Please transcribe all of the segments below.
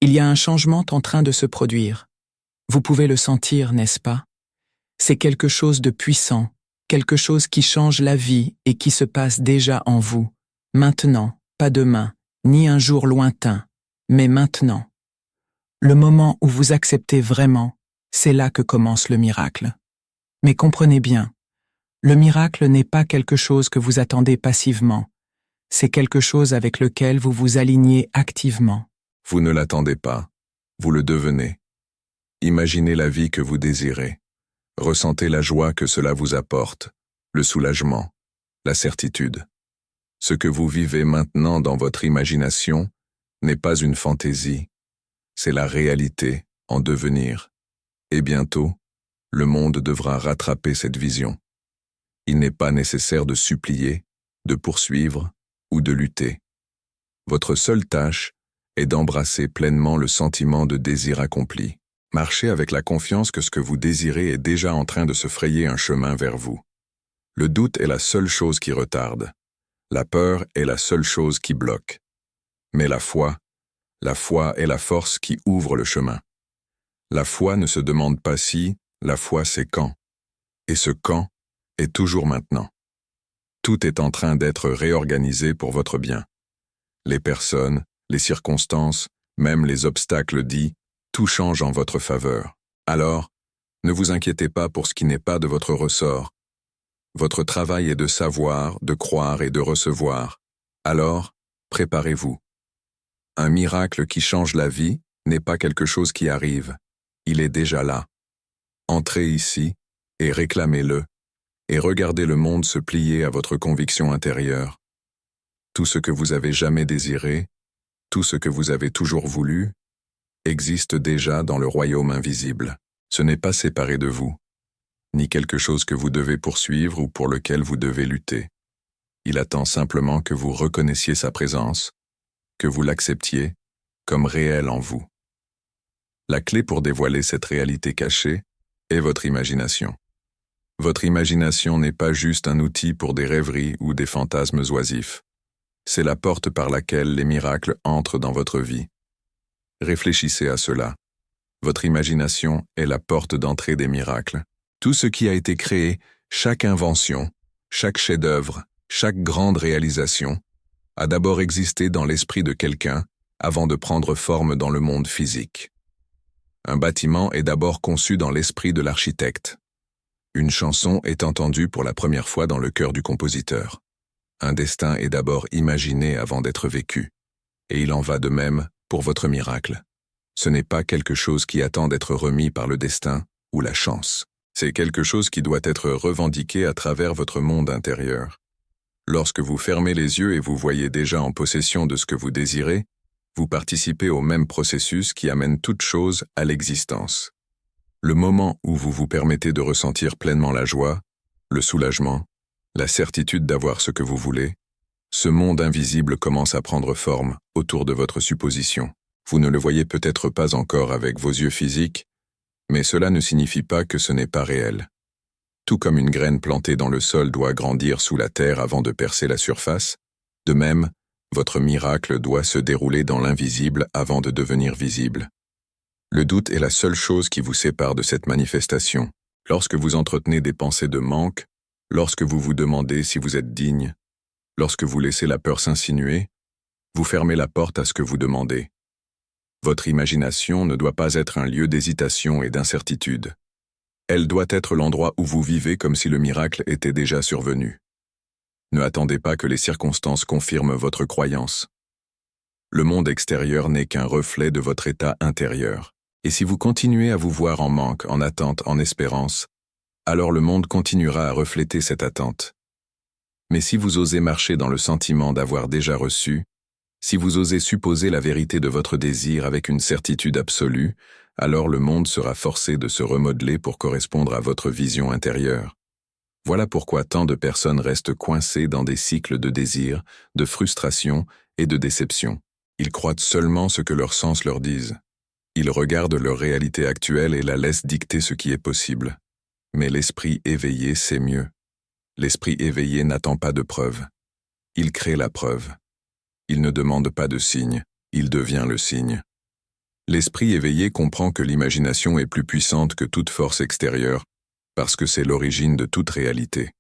Il y a un changement en train de se produire. Vous pouvez le sentir, n'est-ce pas? C'est quelque chose de puissant, quelque chose qui change la vie et qui se passe déjà en vous. Maintenant, pas demain, ni un jour lointain, mais maintenant. Le moment où vous acceptez vraiment, c'est là que commence le miracle. Mais comprenez bien, le miracle n'est pas quelque chose que vous attendez passivement, c'est quelque chose avec lequel vous vous alignez activement. Vous ne l'attendez pas, vous le devenez. Imaginez la vie que vous désirez. Ressentez la joie que cela vous apporte, le soulagement, la certitude. Ce que vous vivez maintenant dans votre imagination n'est pas une fantaisie, c'est la réalité en devenir. Et bientôt, le monde devra rattraper cette vision. Il n'est pas nécessaire de supplier, de poursuivre ou de lutter. Votre seule tâche est d'embrasser pleinement le sentiment de désir accompli. Marchez avec la confiance que ce que vous désirez est déjà en train de se frayer un chemin vers vous. Le doute est la seule chose qui retarde. La peur est la seule chose qui bloque. Mais la foi est la force qui ouvre le chemin. La foi ne se demande pas si, la foi c'est quand. Et ce quand est toujours maintenant. Tout est en train d'être réorganisé pour votre bien. Les personnes, les circonstances, même les obstacles dits, tout change en votre faveur. Alors, ne vous inquiétez pas pour ce qui n'est pas de votre ressort. Votre travail est de savoir, de croire et de recevoir. Alors, préparez-vous. Un miracle qui change la vie n'est pas quelque chose qui arrive. Il est déjà là. Entrez ici et réclamez-le, et regardez le monde se plier à votre conviction intérieure. Tout ce que vous avez jamais désiré, tout ce que vous avez toujours voulu, existe déjà dans le royaume invisible. Ce n'est pas séparé de vous, ni quelque chose que vous devez poursuivre ou pour lequel vous devez lutter. Il attend simplement que vous reconnaissiez sa présence, que vous l'acceptiez comme réelle en vous. La clé pour dévoiler cette réalité cachée est votre imagination. Votre imagination n'est pas juste un outil pour des rêveries ou des fantasmes oisifs. C'est la porte par laquelle les miracles entrent dans votre vie. Réfléchissez à cela. Votre imagination est la porte d'entrée des miracles. Tout ce qui a été créé, chaque invention, chaque chef-d'œuvre, chaque grande réalisation, a d'abord existé dans l'esprit de quelqu'un avant de prendre forme dans le monde physique. Un bâtiment est d'abord conçu dans l'esprit de l'architecte. Une chanson est entendue pour la première fois dans le cœur du compositeur. Un destin est d'abord imaginé avant d'être vécu. Et il en va de même pour votre miracle. Ce n'est pas quelque chose qui attend d'être remis par le destin ou la chance. C'est quelque chose qui doit être revendiqué à travers votre monde intérieur. Lorsque vous fermez les yeux et vous voyez déjà en possession de ce que vous désirez, vous participez au même processus qui amène toute chose à l'existence. Le moment où vous vous permettez de ressentir pleinement la joie, le soulagement, la certitude d'avoir ce que vous voulez, ce monde invisible commence à prendre forme autour de votre supposition. Vous ne le voyez peut-être pas encore avec vos yeux physiques, mais cela ne signifie pas que ce n'est pas réel. Tout comme une graine plantée dans le sol doit grandir sous la terre avant de percer la surface, de même, votre miracle doit se dérouler dans l'invisible avant de devenir visible. Le doute est la seule chose qui vous sépare de cette manifestation. Lorsque vous entretenez des pensées de manque, lorsque vous vous demandez si vous êtes digne, lorsque vous laissez la peur s'insinuer, vous fermez la porte à ce que vous demandez. Votre imagination ne doit pas être un lieu d'hésitation et d'incertitude. Elle doit être l'endroit où vous vivez comme si le miracle était déjà survenu. Ne attendez pas que les circonstances confirment votre croyance. Le monde extérieur n'est qu'un reflet de votre état intérieur. Et si vous continuez à vous voir en manque, en attente, en espérance, alors le monde continuera à refléter cette attente. Mais si vous osez marcher dans le sentiment d'avoir déjà reçu, si vous osez supposer la vérité de votre désir avec une certitude absolue, alors le monde sera forcé de se remodeler pour correspondre à votre vision intérieure. Voilà pourquoi tant de personnes restent coincées dans des cycles de désir, de frustration et de déception. Ils croient seulement ce que leurs sens leur disent. Ils regardent leur réalité actuelle et la laissent dicter ce qui est possible. Mais l'esprit éveillé sait mieux. L'esprit éveillé n'attend pas de preuve. Il crée la preuve. Il ne demande pas de signe, il devient le signe. L'esprit éveillé comprend que l'imagination est plus puissante que toute force extérieure, parce que c'est l'origine de toute réalité.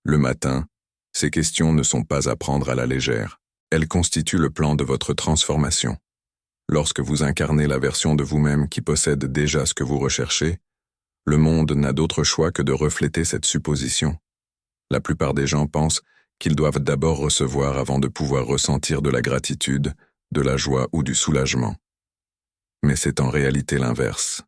Le matin, ces questions ne sont pas à prendre à la légère. Elles constituent le plan de votre transformation. Lorsque vous incarnez la version de vous-même qui possède déjà ce que vous recherchez, le monde n'a d'autre choix que de refléter cette supposition. La plupart des gens pensent qu'ils doivent d'abord recevoir avant de pouvoir ressentir de la gratitude, de la joie ou du soulagement. Mais c'est en réalité l'inverse.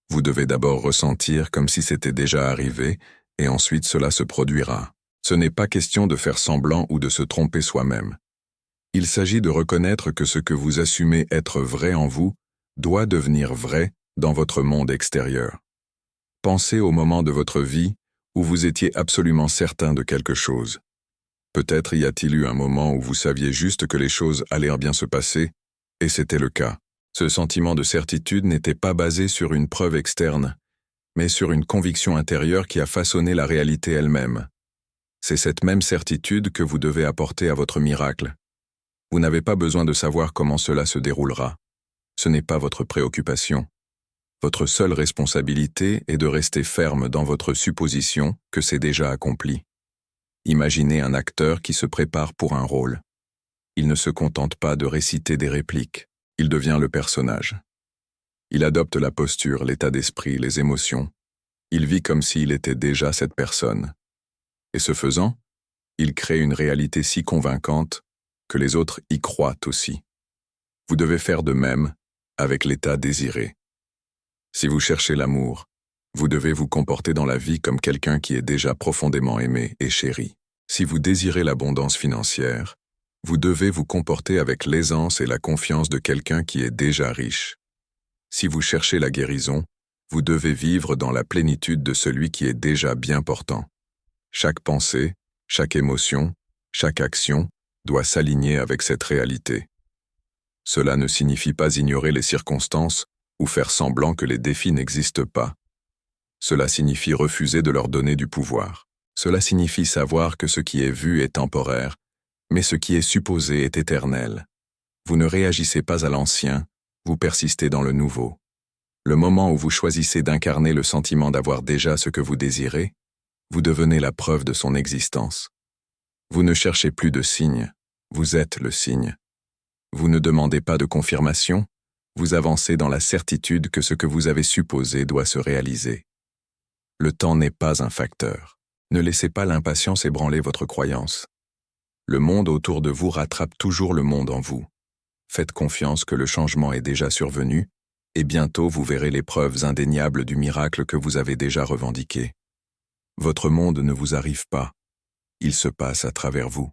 Vous devez d'abord ressentir comme si c'était déjà arrivé, et ensuite cela se produira. Ce n'est pas question de faire semblant ou de se tromper soi-même. Il s'agit de reconnaître que ce que vous assumez être vrai en vous doit devenir vrai dans votre monde extérieur. Pensez au moment de votre vie où vous étiez absolument certain de quelque chose. Peut-être y a-t-il eu un moment où vous saviez juste que les choses allaient bien se passer, et c'était le cas. Ce sentiment de certitude n'était pas basé sur une preuve externe, mais sur une conviction intérieure qui a façonné la réalité elle-même. C'est cette même certitude que vous devez apporter à votre miracle. Vous n'avez pas besoin de savoir comment cela se déroulera. Ce n'est pas votre préoccupation. Votre seule responsabilité est de rester ferme dans votre supposition que c'est déjà accompli. Imaginez un acteur qui se prépare pour un rôle. Il ne se contente pas de réciter des répliques, il devient le personnage. Il adopte la posture, l'état d'esprit, les émotions. Il vit comme s'il était déjà cette personne. Et ce faisant, il crée une réalité si convaincante que les autres y croient aussi. Vous devez faire de même avec l'état désiré. Si vous cherchez l'amour, vous devez vous comporter dans la vie comme quelqu'un qui est déjà profondément aimé et chéri. Si vous désirez l'abondance financière, vous devez vous comporter avec l'aisance et la confiance de quelqu'un qui est déjà riche. Si vous cherchez la guérison, vous devez vivre dans la plénitude de celui qui est déjà bien portant. Chaque pensée, chaque émotion, chaque action doit s'aligner avec cette réalité. Cela ne signifie pas ignorer les circonstances ou faire semblant que les défis n'existent pas. Cela signifie refuser de leur donner du pouvoir. Cela signifie savoir que ce qui est vu est temporaire, mais ce qui est supposé est éternel. Vous ne réagissez pas à l'ancien, vous persistez dans le nouveau. Le moment où vous choisissez d'incarner le sentiment d'avoir déjà ce que vous désirez, vous devenez la preuve de son existence. Vous ne cherchez plus de signe, vous êtes le signe. Vous ne demandez pas de confirmation, vous avancez dans la certitude que ce que vous avez supposé doit se réaliser. Le temps n'est pas un facteur. Ne laissez pas l'impatience ébranler votre croyance. Le monde autour de vous rattrape toujours le monde en vous. Faites confiance que le changement est déjà survenu, et bientôt vous verrez les preuves indéniables du miracle que vous avez déjà revendiqué. Votre monde ne vous arrive pas, il se passe à travers vous.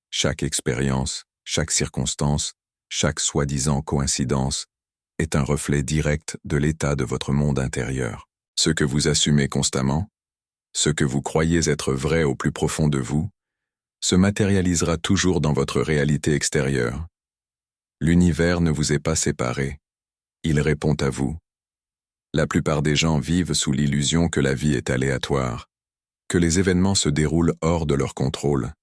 Chaque expérience, chaque circonstance, chaque soi-disant coïncidence est un reflet direct de l'état de votre monde intérieur. Ce que vous assumez constamment, ce que vous croyez être vrai au plus profond de vous, se matérialisera toujours dans votre réalité extérieure. L'univers ne vous est pas séparé, il répond à vous. La plupart des gens vivent sous l'illusion que la vie est aléatoire, que les événements se déroulent hors de leur contrôle.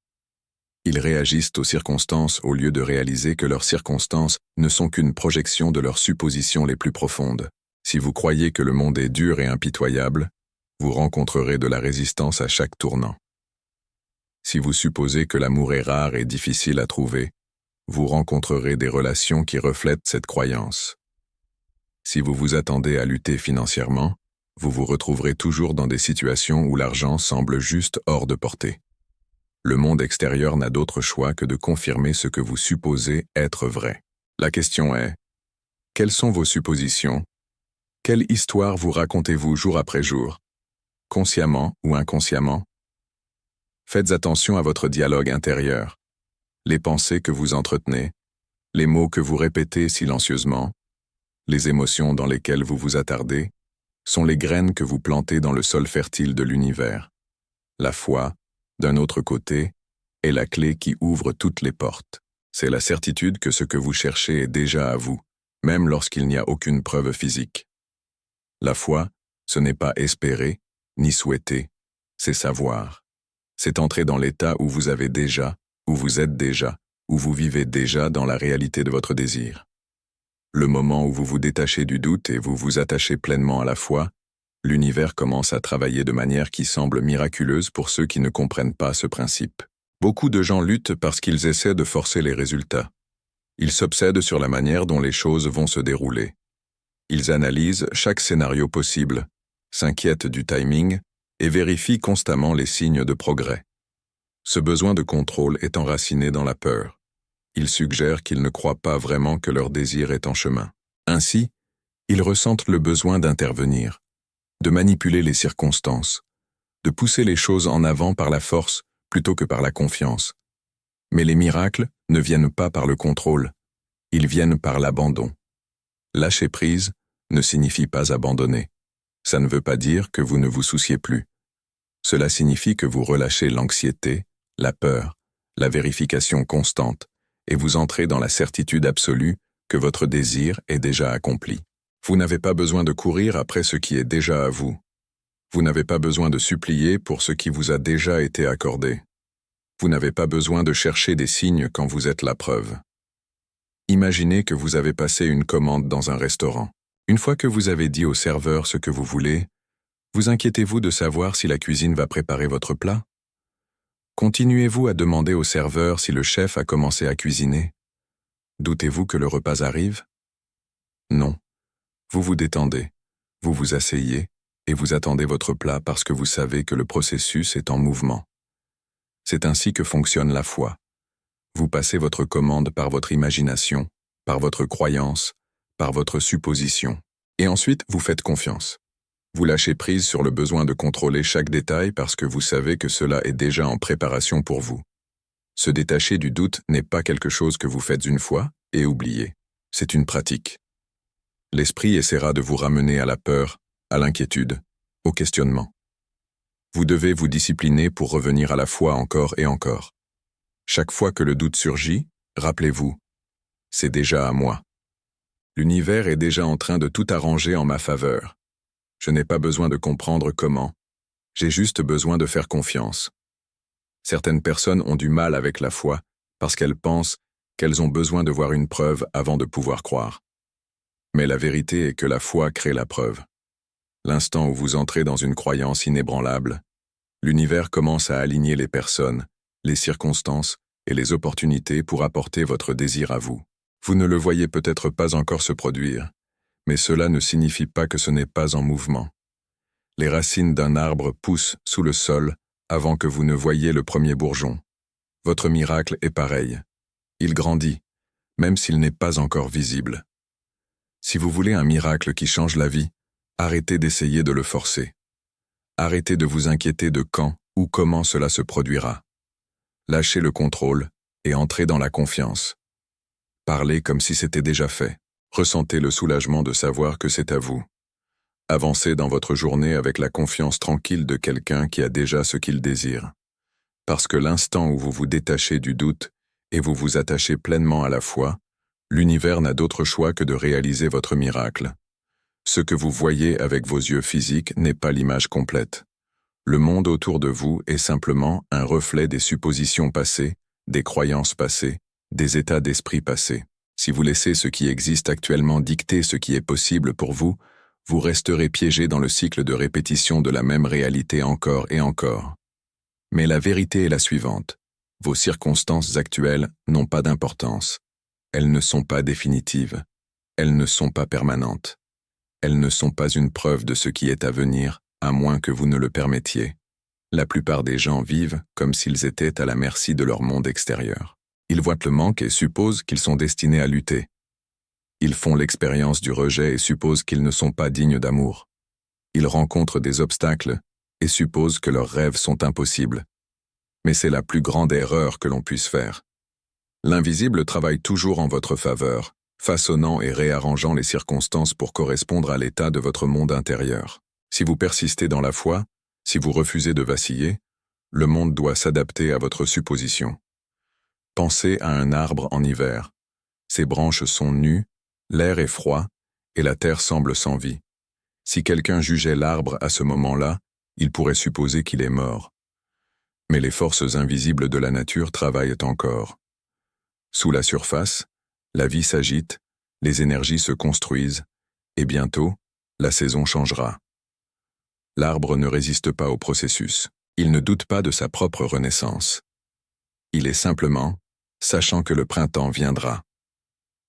Ils réagissent aux circonstances au lieu de réaliser que leurs circonstances ne sont qu'une projection de leurs suppositions les plus profondes. Si vous croyez que le monde est dur et impitoyable, vous rencontrerez de la résistance à chaque tournant. Si vous supposez que l'amour est rare et difficile à trouver, vous rencontrerez des relations qui reflètent cette croyance. Si vous vous attendez à lutter financièrement, vous vous retrouverez toujours dans des situations où l'argent semble juste hors de portée. Le monde extérieur n'a d'autre choix que de confirmer ce que vous supposez être vrai. La question est, quelles sont vos suppositions? Quelle histoire vous racontez-vous jour après jour? Consciemment ou inconsciemment? Faites attention à votre dialogue intérieur, les pensées que vous entretenez, les mots que vous répétez silencieusement, les émotions dans lesquelles vous vous attardez, sont les graines que vous plantez dans le sol fertile de l'univers. La foi, d'un autre côté, est la clé qui ouvre toutes les portes. C'est la certitude que ce que vous cherchez est déjà à vous, même lorsqu'il n'y a aucune preuve physique. La foi, ce n'est pas espérer, ni souhaiter, c'est savoir. C'est entrer dans l'état où vous avez déjà, où vous êtes déjà, où vous vivez déjà dans la réalité de votre désir. Le moment où vous vous détachez du doute et vous vous attachez pleinement à la foi, l'univers commence à travailler de manière qui semble miraculeuse pour ceux qui ne comprennent pas ce principe. Beaucoup de gens luttent parce qu'ils essaient de forcer les résultats. Ils s'obsèdent sur la manière dont les choses vont se dérouler. Ils analysent chaque scénario possible, s'inquiètent du timing et vérifient constamment les signes de progrès. Ce besoin de contrôle est enraciné dans la peur. Ils suggèrent qu'ils ne croient pas vraiment que leur désir est en chemin. Ainsi, ils ressentent le besoin d'intervenir, de manipuler les circonstances, de pousser les choses en avant par la force plutôt que par la confiance. Mais les miracles ne viennent pas par le contrôle, ils viennent par l'abandon. Lâcher prise ne signifie pas abandonner. Ça ne veut pas dire que vous ne vous souciez plus. Cela signifie que vous relâchez l'anxiété, la peur, la vérification constante, et vous entrez dans la certitude absolue que votre désir est déjà accompli. Vous n'avez pas besoin de courir après ce qui est déjà à vous. Vous n'avez pas besoin de supplier pour ce qui vous a déjà été accordé. Vous n'avez pas besoin de chercher des signes quand vous êtes la preuve. Imaginez que vous avez passé une commande dans un restaurant. Une fois que vous avez dit au serveur ce que vous voulez, vous inquiétez-vous de savoir si la cuisine va préparer votre plat? Continuez-vous à demander au serveur si le chef a commencé à cuisiner? Doutez-vous que le repas arrive? Non. Vous vous détendez, vous vous asseyez et vous attendez votre plat parce que vous savez que le processus est en mouvement. C'est ainsi que fonctionne la foi. Vous passez votre commande par votre imagination, par votre croyance, par votre supposition. Et ensuite, vous faites confiance. Vous lâchez prise sur le besoin de contrôler chaque détail parce que vous savez que cela est déjà en préparation pour vous. Se détacher du doute n'est pas quelque chose que vous faites une fois et oubliez. C'est une pratique. L'esprit essaiera de vous ramener à la peur, à l'inquiétude, au questionnement. Vous devez vous discipliner pour revenir à la foi encore et encore. Chaque fois que le doute surgit, rappelez-vous, c'est déjà à moi. L'univers est déjà en train de tout arranger en ma faveur. Je n'ai pas besoin de comprendre comment. J'ai juste besoin de faire confiance. Certaines personnes ont du mal avec la foi parce qu'elles pensent qu'elles ont besoin de voir une preuve avant de pouvoir croire. Mais la vérité est que la foi crée la preuve. L'instant où vous entrez dans une croyance inébranlable, l'univers commence à aligner les personnes, les circonstances et les opportunités pour apporter votre désir à vous. Vous ne le voyez peut-être pas encore se produire, mais cela ne signifie pas que ce n'est pas en mouvement. Les racines d'un arbre poussent sous le sol avant que vous ne voyiez le premier bourgeon. Votre miracle est pareil. Il grandit, même s'il n'est pas encore visible. Si vous voulez un miracle qui change la vie, arrêtez d'essayer de le forcer. Arrêtez de vous inquiéter de quand ou comment cela se produira. Lâchez le contrôle et entrez dans la confiance. Parlez comme si c'était déjà fait. Ressentez le soulagement de savoir que c'est à vous. Avancez dans votre journée avec la confiance tranquille de quelqu'un qui a déjà ce qu'il désire. Parce que l'instant où vous vous détachez du doute et vous vous attachez pleinement à la foi, l'univers n'a d'autre choix que de réaliser votre miracle. Ce que vous voyez avec vos yeux physiques n'est pas l'image complète. Le monde autour de vous est simplement un reflet des suppositions passées, des croyances passées, des états d'esprit passés. Si vous laissez ce qui existe actuellement dicter ce qui est possible pour vous, vous resterez piégé dans le cycle de répétition de la même réalité encore et encore. Mais la vérité est la suivante. Vos circonstances actuelles n'ont pas d'importance. Elles ne sont pas définitives. Elles ne sont pas permanentes. Elles ne sont pas une preuve de ce qui est à venir, à moins que vous ne le permettiez. La plupart des gens vivent comme s'ils étaient à la merci de leur monde extérieur. Ils voient le manque et supposent qu'ils sont destinés à lutter. Ils font l'expérience du rejet et supposent qu'ils ne sont pas dignes d'amour. Ils rencontrent des obstacles et supposent que leurs rêves sont impossibles. Mais c'est la plus grande erreur que l'on puisse faire. L'invisible travaille toujours en votre faveur, façonnant et réarrangeant les circonstances pour correspondre à l'état de votre monde intérieur. Si vous persistez dans la foi, si vous refusez de vaciller, le monde doit s'adapter à votre supposition. Pensez à un arbre en hiver. Ses branches sont nues, l'air est froid et la terre semble sans vie. Si quelqu'un jugeait l'arbre à ce moment-là, il pourrait supposer qu'il est mort. Mais les forces invisibles de la nature travaillent encore. Sous la surface, la vie s'agite, Les énergies se construisent, et bientôt, la saison changera. L'arbre ne résiste pas au processus. Il ne doute pas de sa propre renaissance. Il est simplement, sachant que le printemps viendra.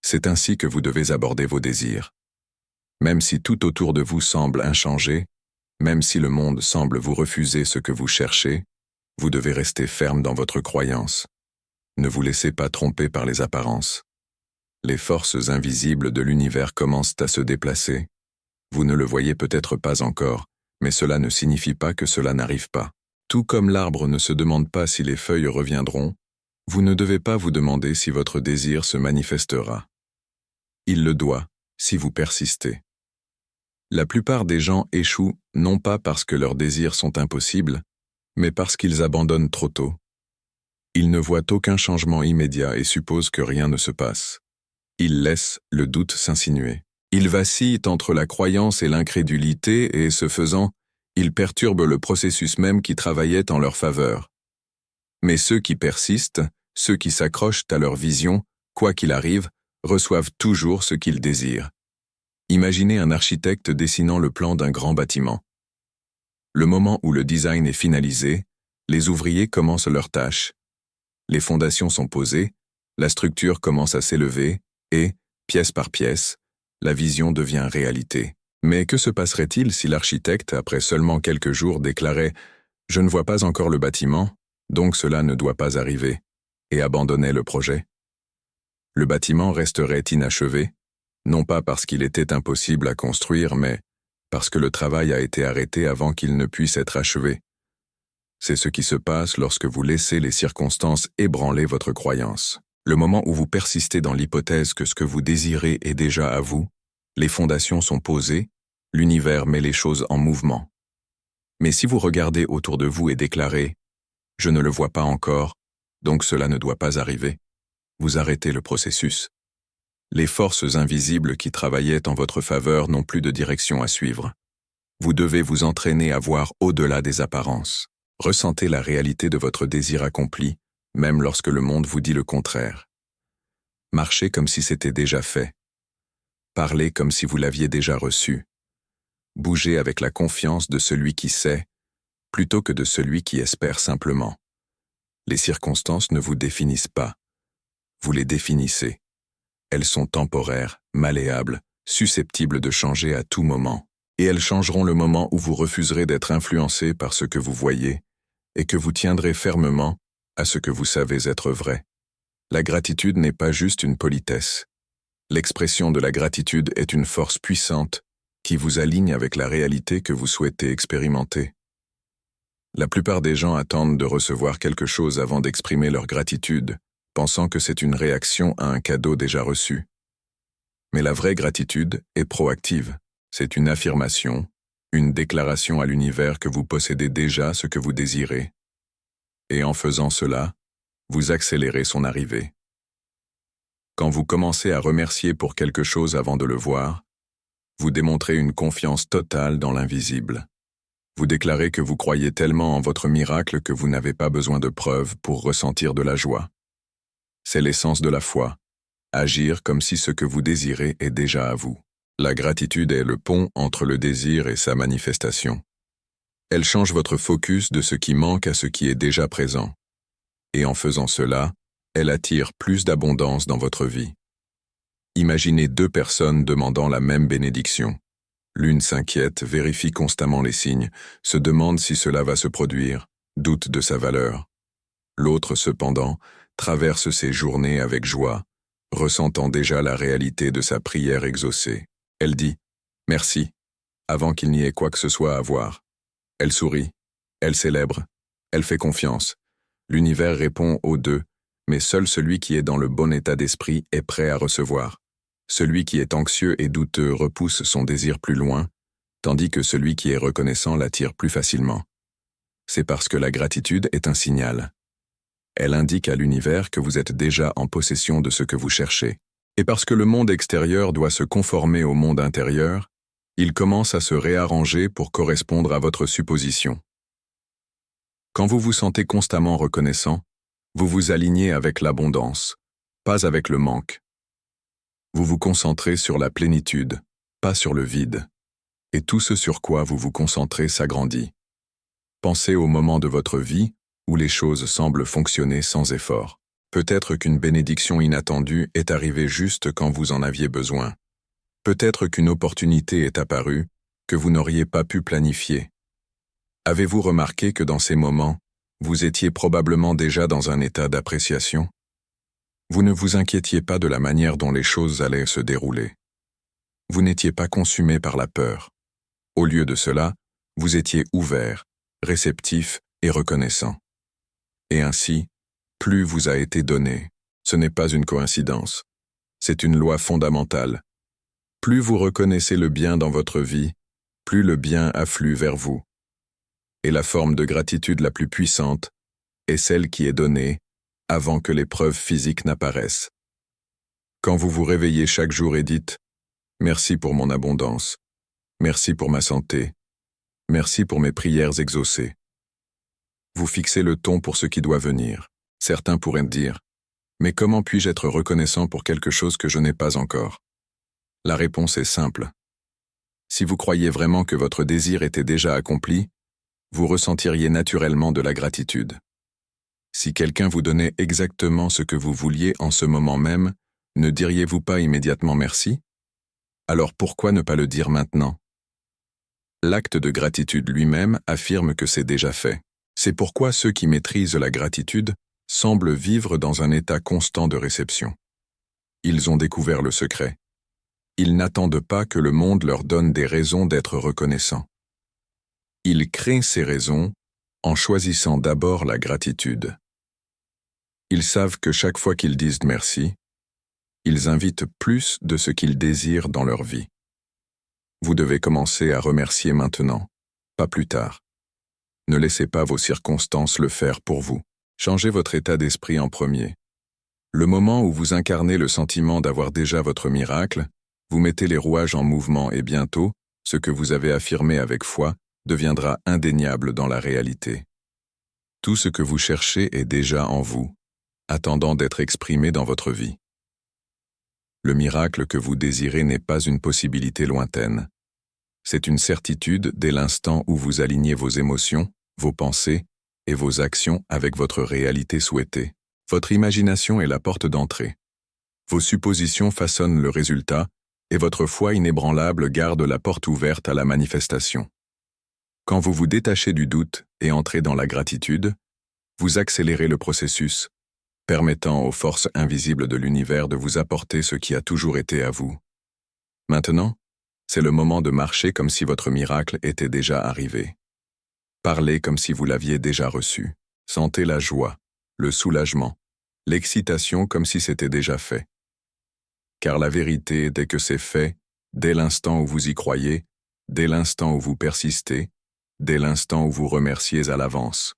C'est ainsi que vous devez aborder vos désirs. Même si tout autour de vous semble inchangé, même si le monde semble vous refuser ce que vous cherchez, vous devez rester ferme dans votre croyance. Ne vous laissez pas tromper par les apparences. Les forces invisibles de l'univers commencent à se déplacer. Vous ne le voyez peut-être pas encore, mais cela ne signifie pas que cela n'arrive pas. Tout comme l'arbre ne se demande pas si les feuilles reviendront, vous ne devez pas vous demander si votre désir se manifestera. Il le doit, si vous persistez. La plupart des gens échouent non pas parce que leurs désirs sont impossibles, mais parce qu'ils abandonnent trop tôt. Ils ne voient aucun changement immédiat et supposent que rien ne se passe. Ils laissent le doute s'insinuer. Ils vacillent entre la croyance et l'incrédulité et, ce faisant, ils perturbent le processus même qui travaillait en leur faveur. Mais ceux qui persistent, ceux qui s'accrochent à leur vision, quoi qu'il arrive, reçoivent toujours ce qu'ils désirent. Imaginez un architecte dessinant le plan d'un grand bâtiment. Le moment où le design est finalisé, les ouvriers commencent leur tâche. Les fondations sont posées, la structure commence à s'élever et, pièce par pièce, la vision devient réalité. Mais que se passerait-il si l'architecte, après seulement quelques jours, déclarait « Je ne vois pas encore le bâtiment, donc cela ne doit pas arriver » et abandonnait le projet? Le bâtiment resterait inachevé, non pas parce qu'il était impossible à construire, mais parce que le travail a été arrêté avant qu'il ne puisse être achevé. C'est ce qui se passe lorsque vous laissez les circonstances ébranler votre croyance. Le moment où vous persistez dans l'hypothèse que ce que vous désirez est déjà à vous, les fondations sont posées, l'univers met les choses en mouvement. Mais si vous regardez autour de vous et déclarez « Je ne le vois pas encore, donc cela ne doit pas arriver », vous arrêtez le processus. Les forces invisibles qui travaillaient en votre faveur n'ont plus de direction à suivre. Vous devez vous entraîner à voir au-delà des apparences. Ressentez la réalité de votre désir accompli, même lorsque le monde vous dit le contraire. Marchez comme si c'était déjà fait. Parlez comme si vous l'aviez déjà reçu. Bougez avec la confiance de celui qui sait, plutôt que de celui qui espère simplement. Les circonstances ne vous définissent pas. Vous les définissez. Elles sont temporaires, malléables, susceptibles de changer à tout moment. Et elles changeront le moment où vous refuserez d'être influencé par ce que vous voyez et que vous tiendrez fermement à ce que vous savez être vrai. La gratitude n'est pas juste une politesse. L'expression de la gratitude est une force puissante qui vous aligne avec la réalité que vous souhaitez expérimenter. La plupart des gens attendent de recevoir quelque chose avant d'exprimer leur gratitude, pensant que c'est une réaction à un cadeau déjà reçu. Mais la vraie gratitude est proactive. C'est une affirmation, une déclaration à l'univers que vous possédez déjà ce que vous désirez. Et en faisant cela, vous accélérez son arrivée. Quand vous commencez à remercier pour quelque chose avant de le voir, vous démontrez une confiance totale dans l'invisible. Vous déclarez que vous croyez tellement en votre miracle que vous n'avez pas besoin de preuves pour ressentir de la joie. C'est l'essence de la foi, agir comme si ce que vous désirez est déjà à vous. La gratitude est le pont entre le désir et sa manifestation. Elle change votre focus de ce qui manque à ce qui est déjà présent. Et en faisant cela, elle attire plus d'abondance dans votre vie. Imaginez deux personnes demandant la même bénédiction. L'une s'inquiète, vérifie constamment les signes, se demande si cela va se produire, doute de sa valeur. L'autre, cependant, traverse ses journées avec joie, ressentant déjà la réalité de sa prière exaucée. Elle dit « Merci » avant qu'il n'y ait quoi que ce soit à voir. Elle sourit, elle célèbre, elle fait confiance. L'univers répond aux deux, mais seul celui qui est dans le bon état d'esprit est prêt à recevoir. Celui qui est anxieux et douteux repousse son désir plus loin, tandis que celui qui est reconnaissant l'attire plus facilement. C'est parce que la gratitude est un signal. Elle indique à l'univers que vous êtes déjà en possession de ce que vous cherchez. Et parce que le monde extérieur doit se conformer au monde intérieur, il commence à se réarranger pour correspondre à votre supposition. Quand vous vous sentez constamment reconnaissant, vous vous alignez avec l'abondance, pas avec le manque. Vous vous concentrez sur la plénitude, pas sur le vide. Et tout ce sur quoi vous vous concentrez s'agrandit. Pensez au moment de votre vie où les choses semblent fonctionner sans effort. Peut-être qu'une bénédiction inattendue est arrivée juste quand vous en aviez besoin. Peut-être qu'une opportunité est apparue que vous n'auriez pas pu planifier. Avez-vous remarqué que dans ces moments, vous étiez probablement déjà dans un état d'appréciation? Vous ne vous inquiétiez pas de la manière dont les choses allaient se dérouler. Vous n'étiez pas consumé par la peur. Au lieu de cela, vous étiez ouvert, réceptif et reconnaissant. Et ainsi, plus vous a été donné. Ce n'est pas une coïncidence. C'est une loi fondamentale. Plus vous reconnaissez le bien dans votre vie, plus le bien afflue vers vous. Et la forme de gratitude la plus puissante est celle qui est donnée avant que les preuves physiques n'apparaissent. Quand vous vous réveillez chaque jour et dites « Merci pour mon abondance, merci pour ma santé, merci pour mes prières exaucées », vous fixez le ton pour ce qui doit venir. Certains pourraient dire « Mais comment puis-je être reconnaissant pour quelque chose que je n'ai pas encore ?» La réponse est simple. Si vous croyez vraiment que votre désir était déjà accompli, vous ressentiriez naturellement de la gratitude. Si quelqu'un vous donnait exactement ce que vous vouliez en ce moment même, ne diriez-vous pas immédiatement merci? Alors pourquoi ne pas le dire maintenant? L'acte de gratitude lui-même affirme que c'est déjà fait. C'est pourquoi ceux qui maîtrisent la gratitude semblent vivre dans un état constant de réception. Ils ont découvert le secret. Ils n'attendent pas que le monde leur donne des raisons d'être reconnaissants. Ils créent ces raisons en choisissant d'abord la gratitude. Ils savent que chaque fois qu'ils disent merci, ils invitent plus de ce qu'ils désirent dans leur vie. Vous devez commencer à remercier maintenant, pas plus tard. Ne laissez pas vos circonstances le faire pour vous. Changez votre état d'esprit en premier. Le moment où vous incarnez le sentiment d'avoir déjà votre miracle, vous mettez les rouages en mouvement et bientôt, ce que vous avez affirmé avec foi deviendra indéniable dans la réalité. Tout ce que vous cherchez est déjà en vous, attendant d'être exprimé dans votre vie. Le miracle que vous désirez n'est pas une possibilité lointaine. C'est une certitude dès l'instant où vous alignez vos émotions, vos pensées et vos actions avec votre réalité souhaitée. Votre imagination est la porte d'entrée. Vos suppositions façonnent le résultat et votre foi inébranlable garde la porte ouverte à la manifestation. Quand vous vous détachez du doute et entrez dans la gratitude, vous accélérez le processus, permettant aux forces invisibles de l'univers de vous apporter ce qui a toujours été à vous. Maintenant, c'est le moment de marcher comme si votre miracle était déjà arrivé. Parlez comme si vous l'aviez déjà reçu. Sentez la joie, le soulagement, l'excitation comme si c'était déjà fait. Car la vérité, dès que c'est fait, dès l'instant où vous y croyez, dès l'instant où vous persistez, dès l'instant où vous remerciez à l'avance,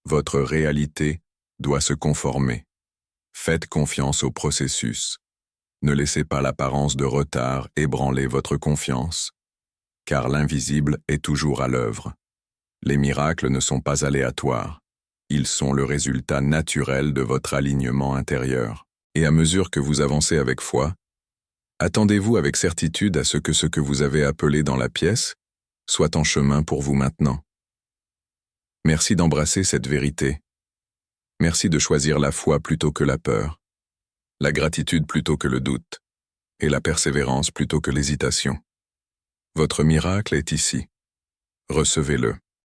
votre réalité doit se conformer. Faites confiance au processus. Ne laissez pas l'apparence de retard ébranler votre confiance, car l'invisible est toujours à l'œuvre. Les miracles ne sont pas aléatoires. Ils sont le résultat naturel de votre alignement intérieur. Et à mesure que vous avancez avec foi, attendez-vous avec certitude à ce que vous avez appelé dans la pièce soit en chemin pour vous maintenant. Merci d'embrasser cette vérité. Merci de choisir la foi plutôt que la peur, la gratitude plutôt que le doute, et la persévérance plutôt que l'hésitation. Votre miracle est ici. Recevez-le.